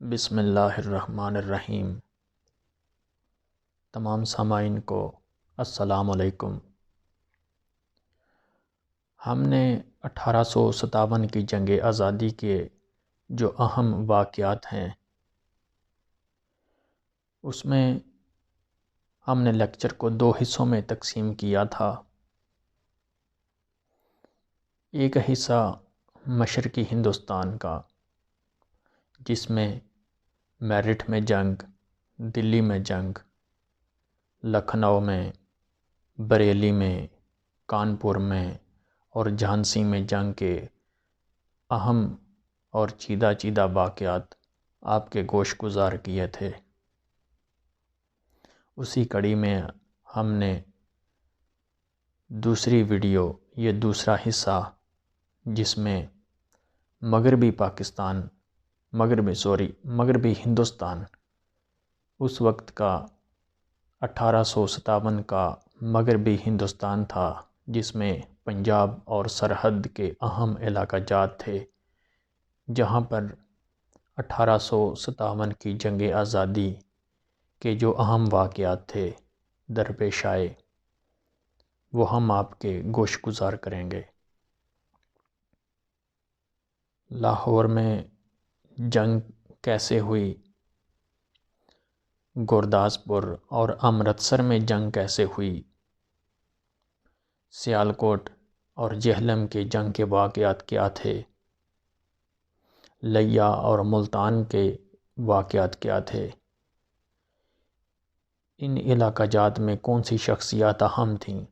بسم اللہ الرحمن الرحیم۔ تمام سامعین کو السلام علیکم۔ ہم نے 1857 کی جنگ آزادی کے جو اہم واقعات ہیں اس میں ہم نے لیکچر کو 2 حصوں میں تقسیم کیا تھا۔ ایک حصہ مشرقی ہندوستان کا، جس میں میرٹھ میں جنگ، دلی میں جنگ، لکھنؤ میں، بریلی میں، کانپور میں اور جھانسی میں جنگ کے اہم اور چیدہ واقعات آپ کے گوش گزار کیے تھے۔ اسی کڑی میں ہم نے دوسری ویڈیو، یہ دوسرا حصہ، جس میں مغربی ہندوستان، اس وقت کا 1857 کا مغربی ہندوستان تھا، جس میں پنجاب اور سرحد کے اہم علاقہ جات تھے، جہاں پر 1857 کی جنگ آزادی کے جو اہم واقعات تھے درپیش آئے، وہ ہم آپ کے گوش گزار کریں گے۔ لاہور میں جنگ کیسے ہوئی، گورداسپور اور امرتسر میں جنگ کیسے ہوئی، سیالکوٹ اور جہلم کے جنگ کے واقعات کیا تھے، لیا اور ملتان کے واقعات کیا تھے، ان علاقہ جات میں کون سی شخصیات اہم تھیں،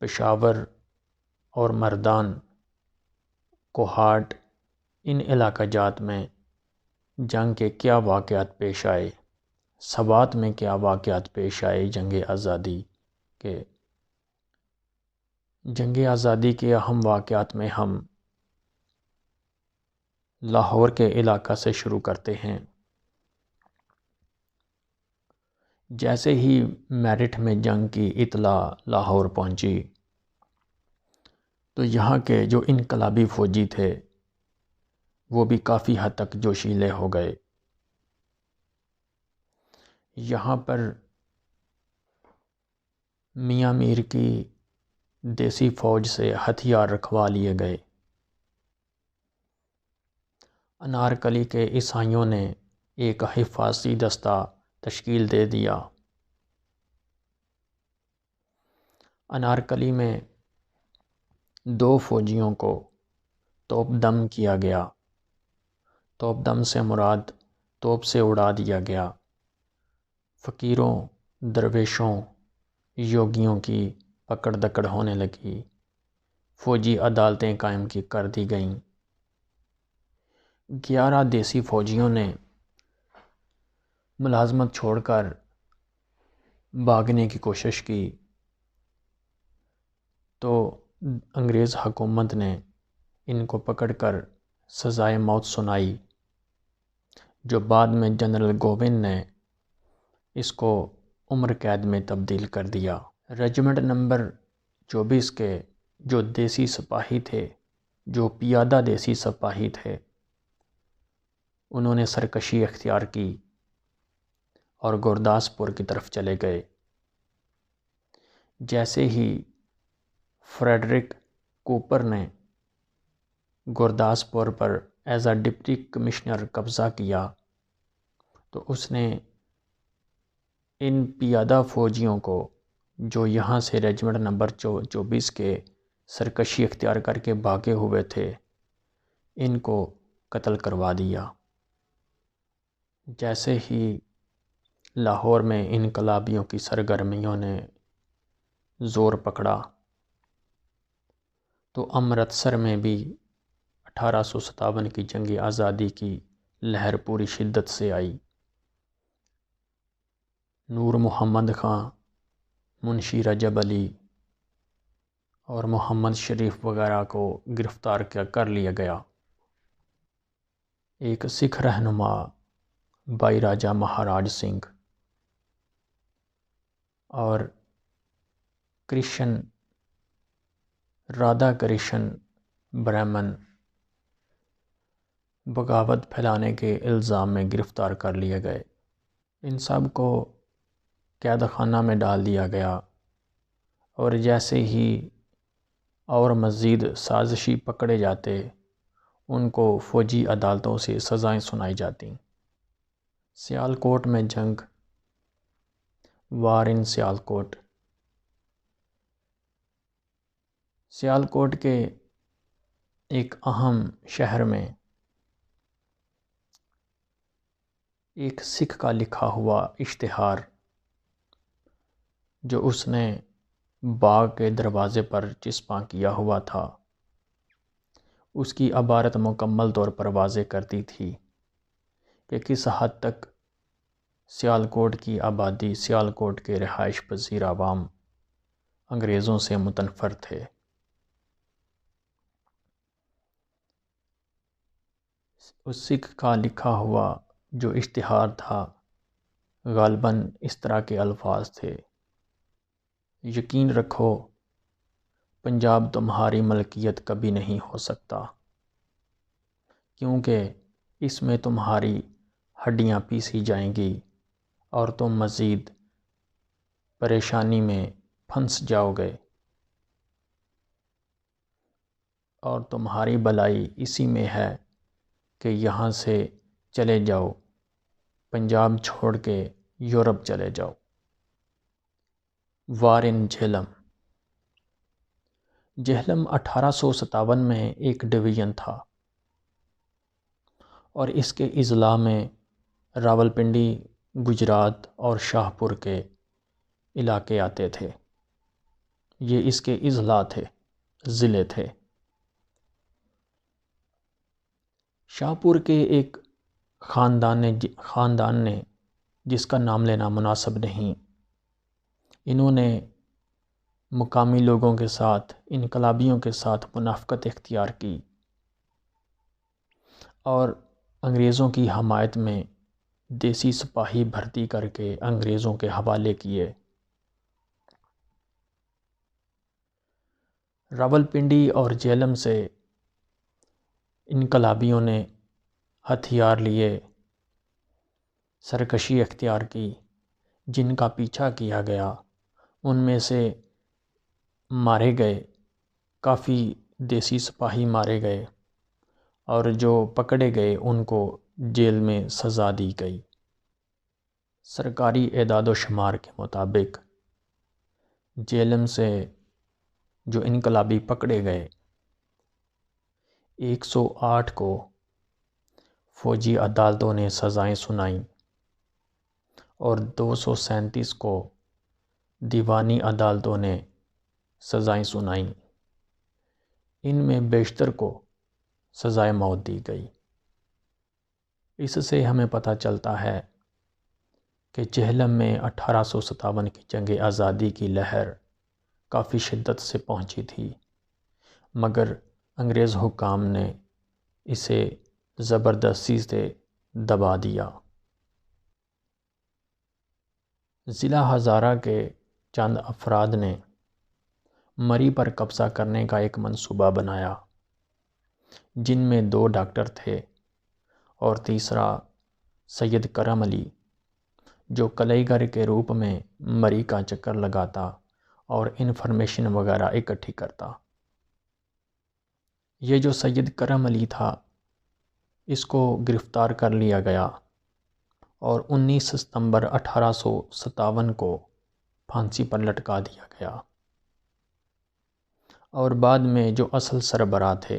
پشاور اور مردان، کوہاٹ، ان علاقہ جات میں جنگ کے کیا واقعات پیش آئے، سوات میں کیا واقعات پیش آئے جنگ آزادی کے۔ جنگ آزادی کے اہم واقعات میں ہم لاہور کے علاقہ سے شروع کرتے ہیں۔ جیسے ہی میرٹھ میں جنگ کی اطلاع لاہور پہنچی تو یہاں کے جو انقلابی فوجی تھے وہ بھی کافی حد تک جوشیلے ہو گئے۔ یہاں پر میاں میر کی دیسی فوج سے ہتھیار رکھوا لیے گئے۔ انارکلی کے عیسائیوں نے ایک حفاظتی دستہ تشکیل دے دیا۔ انارکلی میں 2 فوجیوں کو توپ دم کیا گیا۔ توپ دم سے مراد توپ سے اڑا دیا گیا۔ فقیروں، درویشوں، یوگیوں کی پکڑ دکڑ ہونے لگی۔ فوجی عدالتیں قائم کر دی گئیں۔ 11 دیسی فوجیوں نے ملازمت چھوڑ کر بھاگنے کی کوشش کی تو انگریز حکومت نے ان کو پکڑ کر سزائے موت سنائی، جو بعد میں جنرل گوبند نے اس کو عمر قید میں تبدیل کر دیا۔ رجمنٹ نمبر 24 کے جو دیسی سپاہی تھے، جو پیادہ دیسی سپاہی تھے، انہوں نے سرکشی اختیار کی اور گورداسپور کی طرف چلے گئے۔ جیسے ہی فریڈرک کوپر نے گورداسپور پر ایز اے ڈپٹی کمشنر قبضہ کیا تو اس نے ان پیادہ فوجیوں کو، جو یہاں سے رجمنٹ نمبر 24 کے سرکشی اختیار کر کے بھاگے ہوئے تھے، ان کو قتل کروا دیا۔ جیسے ہی لاہور میں انقلابیوں کی سرگرمیوں نے زور پکڑا تو امرتسر میں بھی 1857 کی جنگ آزادی کی لہر پوری شدت سے آئی۔ نور محمد خان، منشی رجب علی اور محمد شریف وغیرہ کو گرفتار کر لیا گیا۔ ایک سکھ رہنما بھائی راجہ مہاراج سنگھ اور رادھا کرشن برہمن بغاوت پھیلانے کے الزام میں گرفتار کر لیے گئے۔ ان سب کو قید خانہ میں ڈال دیا گیا، اور جیسے ہی اور مزید سازشی پکڑے جاتے ان کو فوجی عدالتوں سے سزائیں سنائی جاتیں۔ سیالکوٹ میں جنگ، وار ان سیالکوٹ۔ سیالکوٹ کے ایک اہم شہر میں ایک سکھ کا لکھا ہوا اشتہار جو اس نے باغ کے دروازے پر چسپاں کیا ہوا تھا، اس کی عبارت مکمل طور پر واضح کرتی تھی کہ کس حد تک سیالکوٹ کی آبادی، سیالکوٹ کے رہائش پذیر عوام انگریزوں سے متنفر تھے۔ اس سکھ کا لکھا ہوا جو اشتہار تھا غالباً اس طرح کے الفاظ تھے: یقین رکھو، پنجاب تمہاری ملکیت کبھی نہیں ہو سکتا، کیونکہ اس میں تمہاری ہڈیاں پیسی جائیں گی اور تم مزید پریشانی میں پھنس جاؤ گے، اور تمہاری بلائی اسی میں ہے کہ یہاں سے چلے جاؤ، پنجاب چھوڑ کے یورپ چلے جاؤ۔ وار ان جہلم۔ جہلم 1857 میں ایک ڈویژن تھا، اور اس کے اضلاع میں راولپنڈی، گجرات اور شاہپور کے علاقے آتے تھے۔ یہ اس کے اضلاع تھے، ضلع تھے۔ شاہپور کے ایک خاندان نے جس کا نام لینا مناسب نہیں، انہوں نے مقامی لوگوں کے ساتھ، انقلابیوں کے ساتھ منافقت اختیار کی اور انگریزوں کی حمایت میں دیسی سپاہی بھرتی کر کے انگریزوں کے حوالے کیے۔ راولپنڈی اور جہلم سے انقلابیوں نے ہتھیار لیے، سرکشی اختیار کی، جن کا پیچھا کیا گیا ان میں سے مارے گئے، کافی دیسی سپاہی مارے گئے، اور جو پکڑے گئے ان کو جیل میں سزا دی گئی۔ سرکاری اعداد و شمار کے مطابق جہلم سے جو انقلابی پکڑے گئے، 108 کو فوجی عدالتوں نے سزائیں سنائیں اور 237 کو دیوانی عدالتوں نے سزائیں سنائیں۔ ان میں بیشتر کو سزائے موت دی گئی۔ اس سے ہمیں پتہ چلتا ہے کہ جہلم میں 1857 کی جنگ آزادی کی لہر کافی شدت سے پہنچی تھی، مگر انگریز حکام نے اسے زبردستی سے دبا دیا۔ ضلع ہزارہ کے چند افراد نے مری پر قبضہ کرنے کا ایک منصوبہ بنایا، جن میں 2 ڈاکٹر تھے اور تیسرا سید کرم علی، جو کلئی گر کے روپ میں مری کا چکر لگاتا اور انفارمیشن وغیرہ اکٹھی کرتا۔ یہ جو سید کرم علی تھا، اس کو گرفتار کر لیا گیا اور 19 ستمبر 1857 کو پھانسی پر لٹکا دیا گیا، اور بعد میں جو اصل سربراہ تھے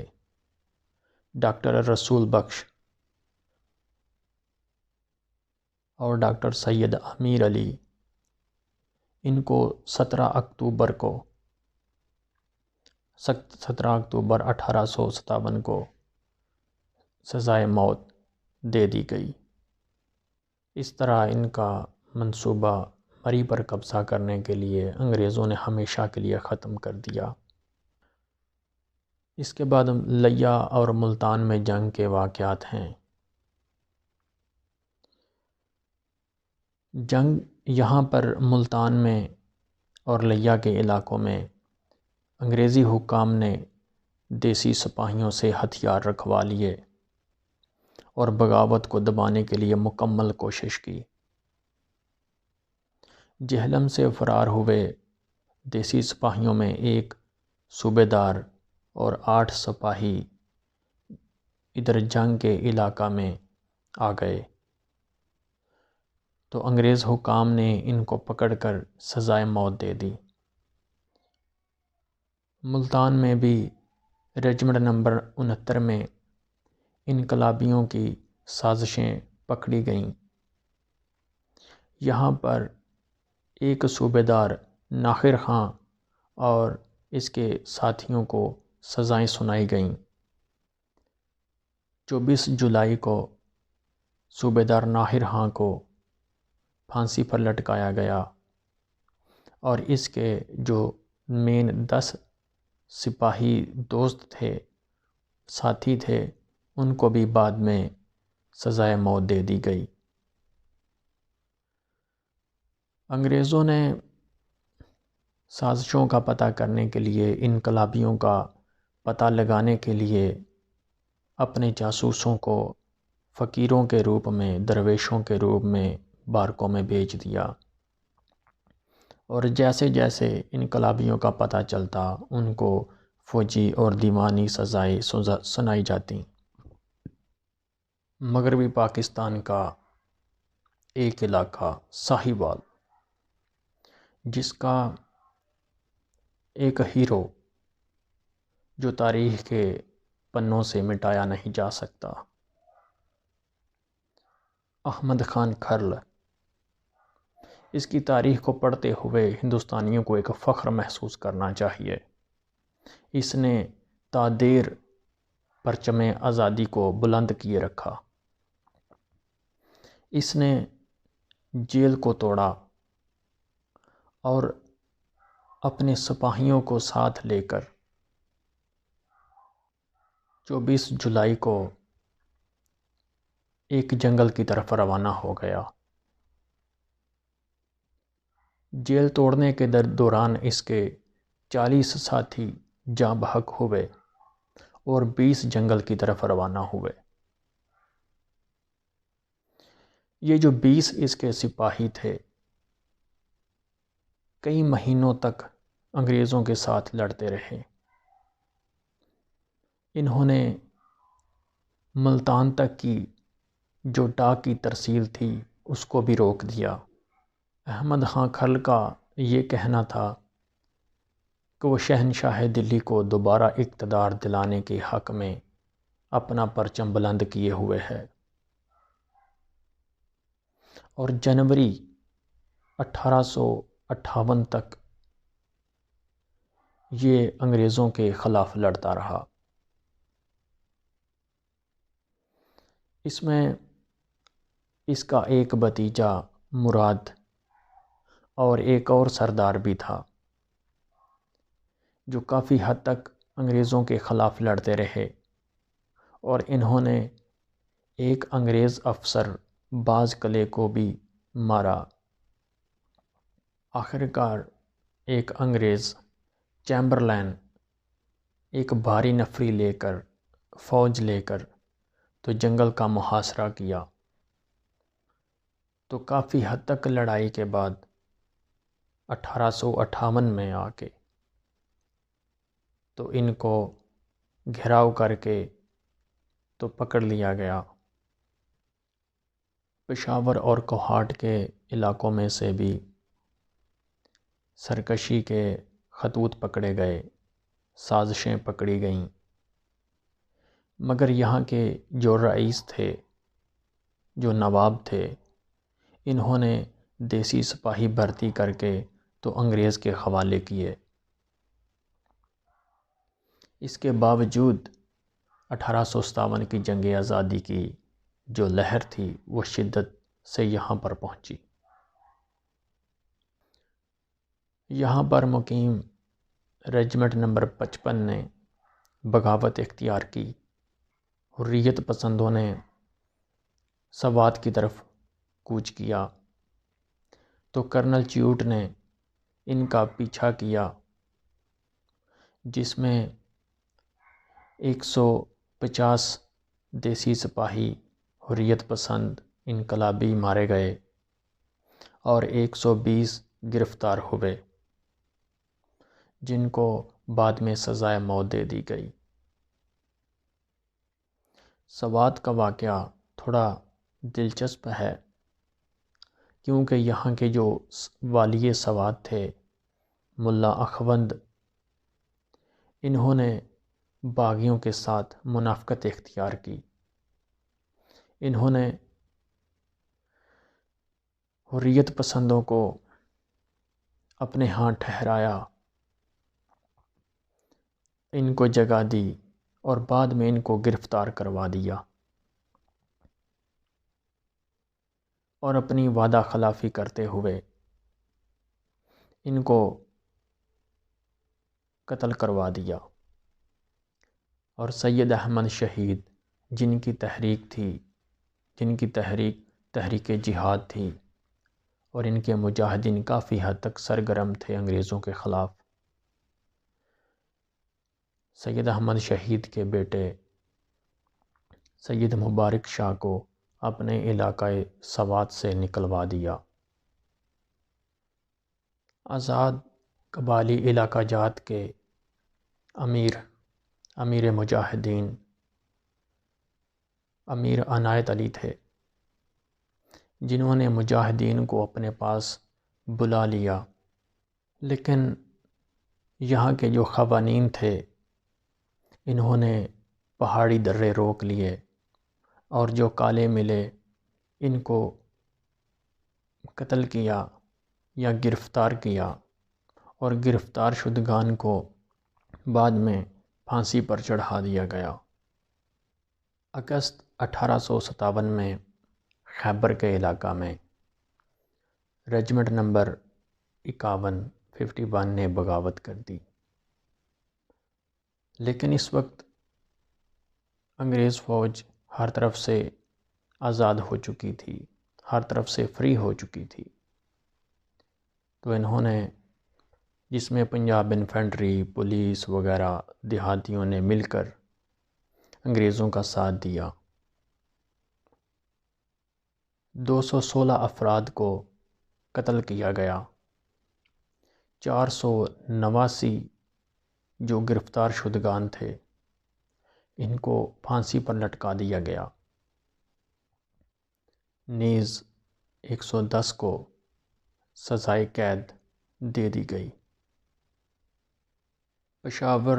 ڈاکٹر رسول بخش اور ڈاکٹر سید امیر علی، ان کو 17 اکتوبر 1857 کو سزائے موت دے دی گئی۔ اس طرح ان کا منصوبہ مری پر قبضہ کرنے کے لیے انگریزوں نے ہمیشہ کے لیے ختم کر دیا۔ اس کے بعد لیا اور ملتان میں جنگ کے واقعات ہیں۔ جنگ یہاں پر ملتان میں اور لیا کے علاقوں میں انگریزی حکام نے دیسی سپاہیوں سے ہتھیار رکھوا لیے اور بغاوت کو دبانے کے لیے مکمل کوشش کی۔ جہلم سے فرار ہوئے دیسی سپاہیوں میں ایک صوبے دار اور 8 سپاہی ادھر جنگ کے علاقہ میں آ گئے تو انگریز حکام نے ان کو پکڑ کر سزائے موت دے دی۔ ملتان میں بھی رجمنٹ نمبر 69 میں انقلابیوں کی سازشیں پکڑی گئیں۔ یہاں پر ایک صوبے دار ناصر خان اور اس کے ساتھیوں کو سزائیں سنائی گئیں۔ 24 جولائی کو صوبے دار ناصر خان کو پھانسی پر لٹکایا گیا اور اس کے جو مین 10 سپاہی دوست تھے، ساتھی تھے، ان کو بھی بعد میں سزائے موت دے دی گئی۔ انگریزوں نے سازشوں کا پتہ کرنے کے لیے، انقلابیوں کا پتہ لگانے کے لیے اپنے جاسوسوں کو فقیروں کے روپ میں، درویشوں کے روپ میں بارکوں میں بھیج دیا، اور جیسے جیسے انقلابیوں کا پتہ چلتا ان کو فوجی اور دیوانی سزائیں سنائی جاتی۔ مغربی پاکستان کا ایک علاقہ ساہیوال، جس کا ایک ہیرو جو تاریخ کے پنوں سے مٹایا نہیں جا سکتا، احمد خان کھرل، اس کی تاریخ کو پڑھتے ہوئے ہندوستانیوں کو ایک فخر محسوس کرنا چاہیے۔ اس نے تا دیر پرچم آزادی کو بلند کیے رکھا۔ اس نے جیل کو توڑا اور اپنے سپاہیوں کو ساتھ لے کر 24 جولائی کو ایک جنگل کی طرف روانہ ہو گیا۔ جیل توڑنے کے دوران اس کے 40 ساتھی جاں بحق ہوئے اور 20 جنگل کی طرف روانہ ہوئے۔ یہ جو 20 اس کے سپاہی تھے، کئی مہینوں تک انگریزوں کے ساتھ لڑتے رہے۔ انہوں نے ملتان تک کی جو ڈاک کی ترسیل تھی اس کو بھی روک دیا۔ احمد خان کھرل کا یہ کہنا تھا کہ وہ شہنشاہ دلی کو دوبارہ اقتدار دلانے کے حق میں اپنا پرچم بلند کیے ہوئے ہے، اور جنوری 1858 تک یہ انگریزوں کے خلاف لڑتا رہا۔ اس میں اس کا ایک بھتیجا مراد اور ایک اور سردار بھی تھا جو کافی حد تک انگریزوں کے خلاف لڑتے رہے، اور انہوں نے ایک انگریز افسر باز قلعے کو بھی مارا۔ آخرکار ایک انگریز چیمبرلین ایک بھاری نفری لے کر، فوج لے کر تو جنگل کا محاصرہ کیا، تو کافی حد تک لڑائی کے بعد 1858 میں آ کے تو ان کو گھیراؤ کر کے تو پکڑ لیا گیا۔ پشاور اور کوہاٹ کے علاقوں میں سے بھی سرکشی کے خطوط پکڑے گئے، سازشیں پکڑی گئیں، مگر یہاں کے جو رئیس تھے، جو نواب تھے، انہوں نے دیسی سپاہی بھرتی کر کے تو انگریز کے حوالے کیے۔ اس کے باوجود 1857 کی جنگ آزادی کی جو لہر تھی وہ شدت سے یہاں پر پہنچی۔ یہاں پر مقیم رجمنٹ نمبر 55 نے بغاوت اختیار کی۔ حریت پسندوں نے سوات کی طرف کوچ کیا تو کرنل چیوٹ نے ان کا پیچھا کیا، جس میں 150 دیسی سپاہی حریت پسند انقلابی مارے گئے اور 120 گرفتار ہوئے، جن کو بعد میں سزائے موت دے دی گئی۔ سوات کا واقعہ تھوڑا دلچسپ ہے، کیونکہ یہاں کے جو والی سوات تھے ملا اخوند، انہوں نے باغیوں کے ساتھ منافقت اختیار کی۔ انہوں نے حریت پسندوں کو اپنے ہاں ٹھہرایا، ان کو جگہ دی اور بعد میں ان کو گرفتار کروا دیا اور اپنی وعدہ خلافی کرتے ہوئے ان کو قتل کروا دیا۔ اور سید احمد شہید، جن کی تحریک تھی، جن کی تحریک جہاد تھی، اور ان کے مجاہدین کافی حد تک سرگرم تھے انگریزوں کے خلاف، سید احمد شہید کے بیٹے سید مبارک شاہ کو اپنے علاقہ سوات سے نکلوا دیا۔ آزاد قبائلی علاقہ جات کے امیر مجاہدین امیر عنایت علی تھے، جنہوں نے مجاہدین کو اپنے پاس بلا لیا، لیکن یہاں کے جو قوانین تھے انہوں نے پہاڑی درے روک لیے اور جو کالے ملے ان کو قتل کیا یا گرفتار کیا، اور گرفتار شدگان کو بعد میں پھانسی پر چڑھا دیا گیا۔ اگست 1857 میں خیبر کے علاقہ میں رجمنٹ نمبر 51 نے بغاوت کر دی، لیکن اس وقت انگریز فوج ہر طرف سے آزاد ہو چکی تھی، ہر طرف سے فری ہو چکی تھی، تو انہوں نے، جس میں پنجاب انفینٹری، پولیس وغیرہ دیہاتیوں نے مل کر انگریزوں کا ساتھ دیا۔ 216 افراد کو قتل کیا گیا، 489 جو گرفتار شدگان تھے ان کو پھانسی پر لٹکا دیا گیا، نیز 110 کو سزائے قید دے دی گئی۔ پشاور،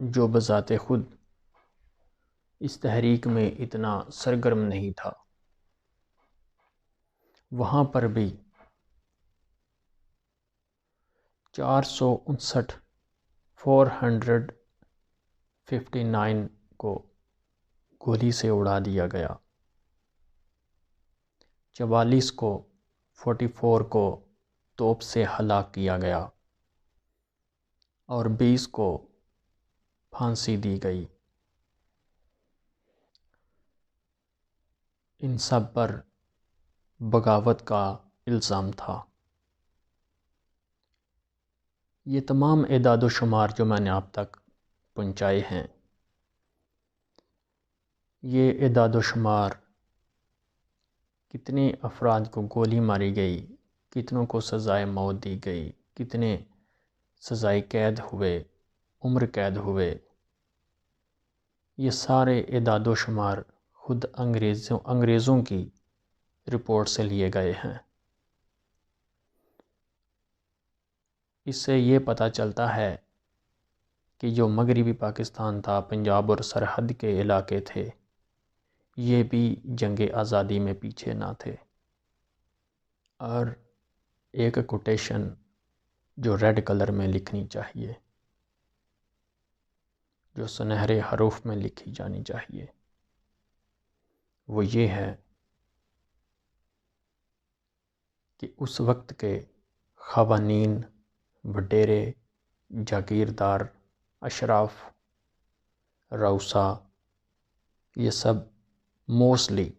جو بذات خود اس تحریک میں اتنا سرگرم نہیں تھا، وہاں پر بھی 459 کو گولی سے اڑا دیا گیا، 44 کو توپ سے ہلاک کیا گیا اور 20 کو پھانسی دی گئی۔ ان سب پر بغاوت کا الزام تھا۔ یہ تمام اعداد و شمار جو میں نے آپ تک پہنچائے ہیں، یہ اعداد و شمار کتنے افراد کو گولی ماری گئی، کتنوں کو سزائے موت دی گئی، کتنے سزائے قید ہوئے، عمر قید ہوئے، یہ سارے اعداد و شمار خود انگریزوں کی رپورٹ سے لیے گئے ہیں۔ اس سے یہ پتہ چلتا ہے کہ جو مغربی پاکستان تھا، پنجاب اور سرحد کے علاقے تھے، یہ بھی جنگ آزادی میں پیچھے نہ تھے۔ اور ایک کوٹیشن جو ریڈ کلر میں لکھنی چاہیے، جو سنہرے حروف میں لکھی جانی چاہیے، وہ یہ ہے کہ اس وقت کے قوانین، وڈیرے، جاگیردار، اشراف، روسا، یہ سب موسٹلی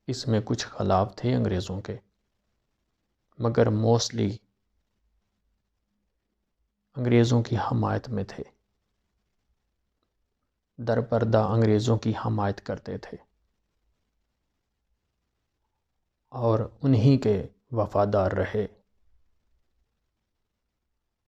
اس میں کچھ خلاف تھے انگریزوں کے، مگر موسٹلی انگریزوں کی حمایت میں تھے، در پردہ انگریزوں کی حمایت کرتے تھے۔ اور انہی کے وفادار رہے۔